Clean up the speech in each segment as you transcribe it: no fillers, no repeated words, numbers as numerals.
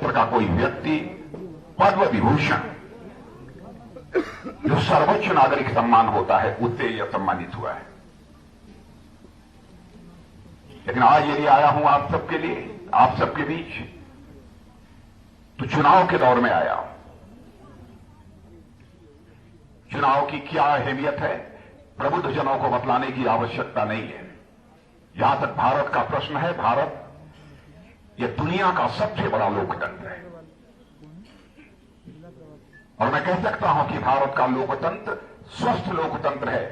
क्षेत्र का कोई व्यक्ति पद्म विभूषण, जो सर्वोच्च नागरिक सम्मान होता है, उससे यह सम्मानित हुआ है। लेकिन आज यदि आया हूं आप सबके लिए, आप सबके बीच, तो चुनाव के दौर में आया हूं। चुनाव की क्या अहमियत है, प्रबुद्ध जनों को बतलाने की आवश्यकता नहीं है। जहां तक भारत का प्रश्न है, भारत यह दुनिया का सबसे बड़ा लोकतंत्र है, और मैं कह सकता हूं कि भारत का लोकतंत्र स्वस्थ लोकतंत्र है,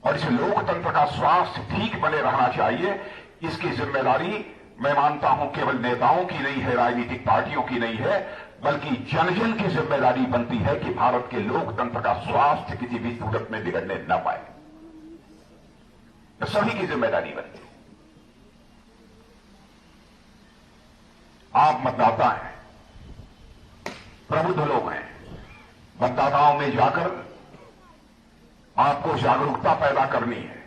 और इस लोकतंत्र का स्वास्थ्य ठीक बने रहना चाहिए। इसकी जिम्मेदारी मैं मानता हूं केवल नेताओं की नहीं है, राजनीतिक पार्टियों की नहीं है, बल्कि जन जन की जिम्मेदारी बनती है कि भारत के लोकतंत्र का स्वास्थ्य किसी भी सूरत में बिगड़ने न पाए। तो सभी की जिम्मेदारी बनती है। आप मतदाता हैं, प्रबुद्ध लोग हैं, मतदाताओं में जाकर आपको जागरूकता पैदा करनी है।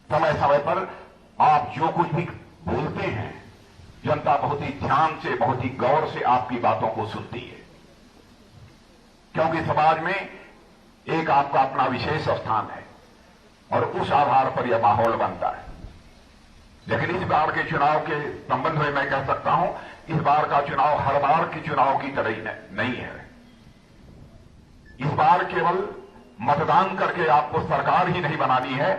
समय समय पर आप जो कुछ भी बोलते हैं, जनता बहुत ही ध्यान से, बहुत ही गौर से आपकी बातों को सुनती है, क्योंकि समाज में एक आपका अपना विशेष स्थान है, और उस आधार पर यह माहौल बनता है। लेकिन इस बार के चुनाव के संबंध में मैं कह सकता हूं, इस बार का चुनाव हर बार के चुनाव की तरह ही नहीं है। इस बार केवल मतदान करके आपको सरकार ही नहीं बनानी है,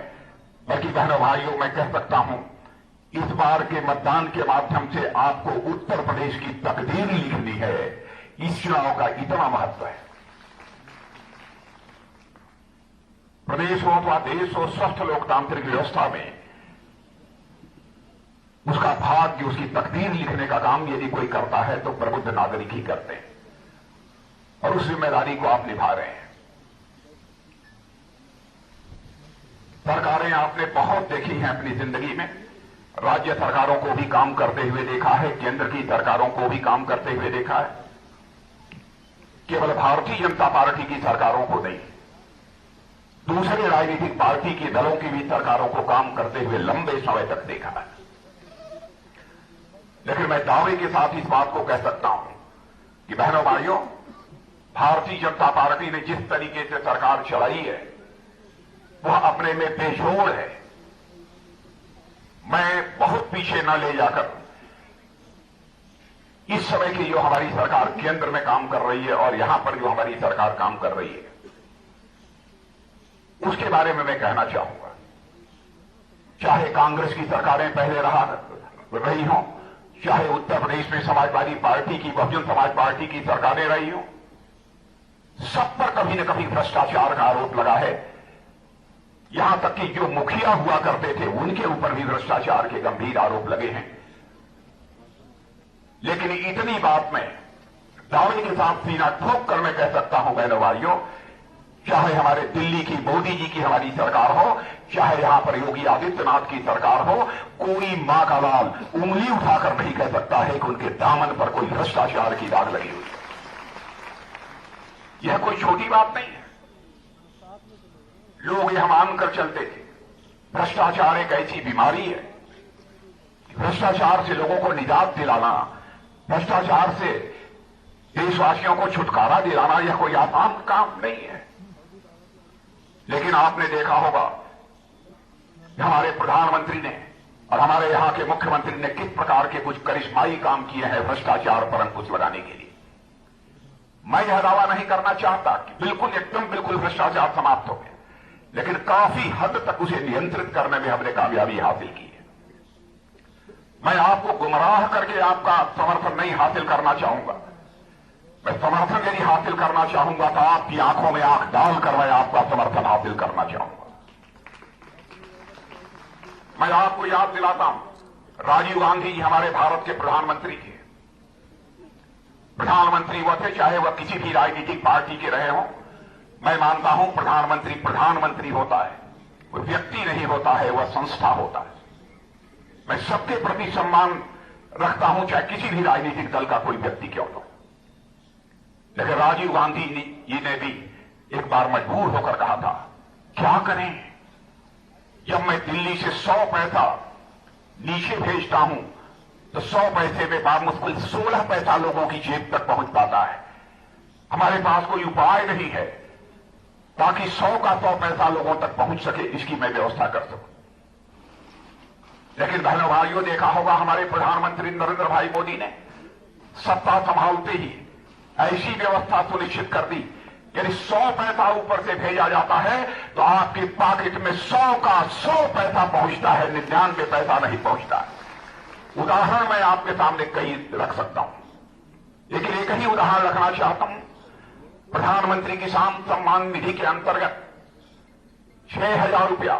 बल्कि बहनों भाइयों, मैं कह सकता हूं, इस बार के मतदान के माध्यम से आपको उत्तर प्रदेश की तकदीर लिखनी है। इस चुनाव का इतना महत्व है। प्रदेश हो अथवा देश हो, स्वस्थ लोकतांत्रिक व्यवस्था में उसका भाग्य, उसकी तकदीर लिखने का काम यदि कोई करता है तो प्रबुद्ध नागरिक ही करते हैं, और उस जिम्मेदारी को आप निभा रहे हैं। सरकारें आपने बहुत देखी हैं अपनी जिंदगी में। राज्य सरकारों को भी काम करते हुए देखा है, केंद्र की सरकारों को भी काम करते हुए देखा है, केवल भारतीय जनता पार्टी की सरकारों को नहीं, दूसरे राजनीतिक पार्टी के दलों की भी सरकारों को काम करते हुए लंबे समय तक देखा है। लेकिन मैं दावे के साथ इस बात को कह सकता हूं कि बहनों भाइयों, भारतीय जनता पार्टी ने जिस तरीके से सरकार चलाई है वह अपने में बेजोड़ है। मैं बहुत पीछे न ले जाकर इस समय की जो हमारी सरकार केंद्र में काम कर रही है और यहां पर जो हमारी सरकार काम कर रही है उसके बारे में मैं कहना चाहूंगा। चाहे कांग्रेस की सरकारें पहले रही हों, चाहे उत्तर प्रदेश में समाजवादी पार्टी की, बहुजन समाज पार्टी की सरकारें रही हों, सब पर कभी न कभी भ्रष्टाचार का आरोप लगा है। यहां तक कि जो मुखिया हुआ करते थे उनके ऊपर भी भ्रष्टाचार के गंभीर आरोप लगे हैं। लेकिन इतनी बात में दावे के साथ सीना ठोक कर मैं कह सकता हूं बहनों भाइयों, चाहे हमारे दिल्ली की मोदी जी की हमारी सरकार हो, चाहे यहां पर योगी आदित्यनाथ की सरकार हो, कोई मां का लाल उंगली उठाकर नहीं कह सकता है कि उनके दामन पर कोई भ्रष्टाचार की दाग लगी हुई है। यह कोई छोटी बात नहीं है। लोग यह मानकर चलते थे भ्रष्टाचार एक ऐसी बीमारी है, भ्रष्टाचार से लोगों को निजात दिलाना, भ्रष्टाचार से देशवासियों को छुटकारा दिलाना यह कोई आसान काम नहीं है। लेकिन आपने देखा होगा हमारे प्रधानमंत्री ने और हमारे यहां के मुख्यमंत्री ने किस प्रकार के कुछ करिश्माई काम किए हैं भ्रष्टाचार पर अंकुश लगाने के लिए। मैं यह दावा नहीं करना चाहता कि बिल्कुल एकदम बिल्कुल भ्रष्टाचार समाप्त हो गया, लेकिन काफी हद तक उसे नियंत्रित करने में हमने कामयाबी हासिल की है। मैं आपको गुमराह करके आपका समर्थन नहीं हासिल करना चाहूंगा। मैं समर्थन यदि हासिल करना चाहूंगा तो आपकी आंखों में आंख डालकर मैं आपका समर्थन हासिल करना चाहूंगा। मैं आपको याद दिलाता हूं, राजीव गांधी जी हमारे भारत के प्रधानमंत्री थे। प्रधानमंत्री वह थे चाहे वह किसी भी राजनीतिक पार्टी के रहे हों। मैं मानता हूं प्रधानमंत्री प्रधानमंत्री होता है, वह व्यक्ति नहीं होता है, वह संस्था होता है। मैं सबके प्रति सम्मान रखता हूं, चाहे किसी भी राजनीतिक दल का कोई व्यक्ति क्यों हो। लेकिन राजीव गांधी जी ने भी एक बार मजबूर होकर कहा था, क्या करें, जब मैं दिल्ली से 100 पैसा नीचे भेजता हूं तो 100 पैसे में बामुश्किल 16 पैसा लोगों की जेब तक पहुंच पाता है। हमारे पास कोई उपाय नहीं है ताकि 100 का 100 पैसा लोगों तक पहुंच सके, इसकी मैं व्यवस्था कर सकूं। लेकिन बहनों भाइयों, देखा होगा हमारे प्रधानमंत्री नरेंद्र भाई मोदी ने सत्ता संभालते ही ऐसी व्यवस्था सुनिश्चित कर दी, यदि 100 पैसा ऊपर से भेजा जाता है तो आपके पॉकेट में 100 का 100 पैसा पहुंचता है, 99 पैसा नहीं पहुंचता है। उदाहरण मैं आपके सामने कई रख सकता हूं, लेकिन एक ही उदाहरण रखना चाहता हूं। प्रधानमंत्री किसान सम्मान निधि के अंतर्गत 6,000 रुपया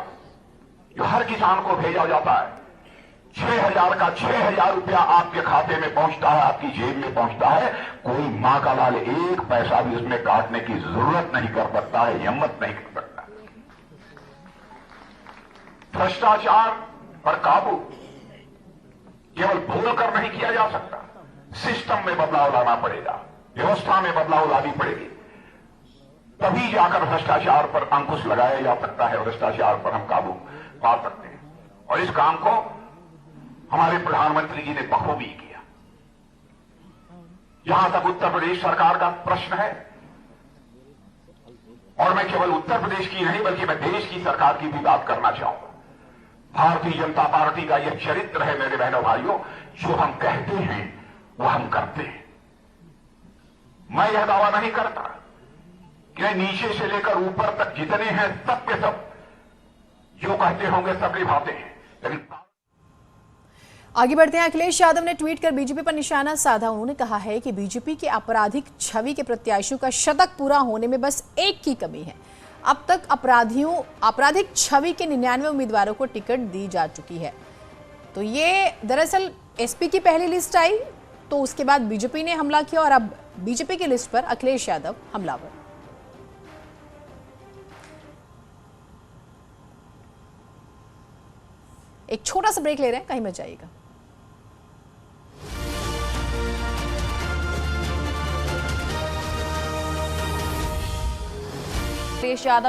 जो हर किसान को भेजा जाता है, 6,000 का 6,000 रुपया आपके खाते में पहुंचता है, आपकी जेब में पहुंचता है। कोई मां का लाल एक पैसा भी उसमें काटने की जरूरत नहीं कर सकता है, हिम्मत नहीं कर सकता। भ्रष्टाचार पर काबू केवल बोलकर नहीं किया जा सकता, सिस्टम में बदलाव लाना पड़ेगा, व्यवस्था में बदलाव लानी पड़ेगी, तभी जाकर भ्रष्टाचार पर अंकुश लगाया जा सकता है, भ्रष्टाचार पर हम काबू पा सकते हैं। और इस काम को हमारे प्रधानमंत्री जी ने बखूबी किया। जहां तक उत्तर प्रदेश सरकार का प्रश्न है, और मैं केवल उत्तर प्रदेश की नहीं बल्कि मैं देश की सरकार की भी बात करना चाहूंगा। भारतीय जनता पार्टी का यह चरित्र है मेरे बहनों भाइयों, जो हम कहते हैं वो हम करते हैं। मैं यह दावा नहीं करता कि नीचे से लेकर ऊपर तक जितने हैं सब के सब जो कहते होंगे सब निभाते हैं, लेकिन आगे बढ़ते हैं। अखिलेश यादव ने ट्वीट कर बीजेपी पर निशाना साधा। उन्होंने कहा है कि बीजेपी के आपराधिक छवि के प्रत्याशियों का शतक पूरा होने में बस एक की कमी है। अब तक आपराधिक छवि के 99 उम्मीदवारों को टिकट दी जा चुकी है। तो ये दरअसल एसपी की पहली लिस्ट आई, तो उसके बाद बीजेपी ने हमला किया और अब बीजेपी की लिस्ट पर अखिलेश यादव हमलावर। एक छोटा सा ब्रेक ले रहे हैं, कहीं मत जाइएगा। अखिलेश यादव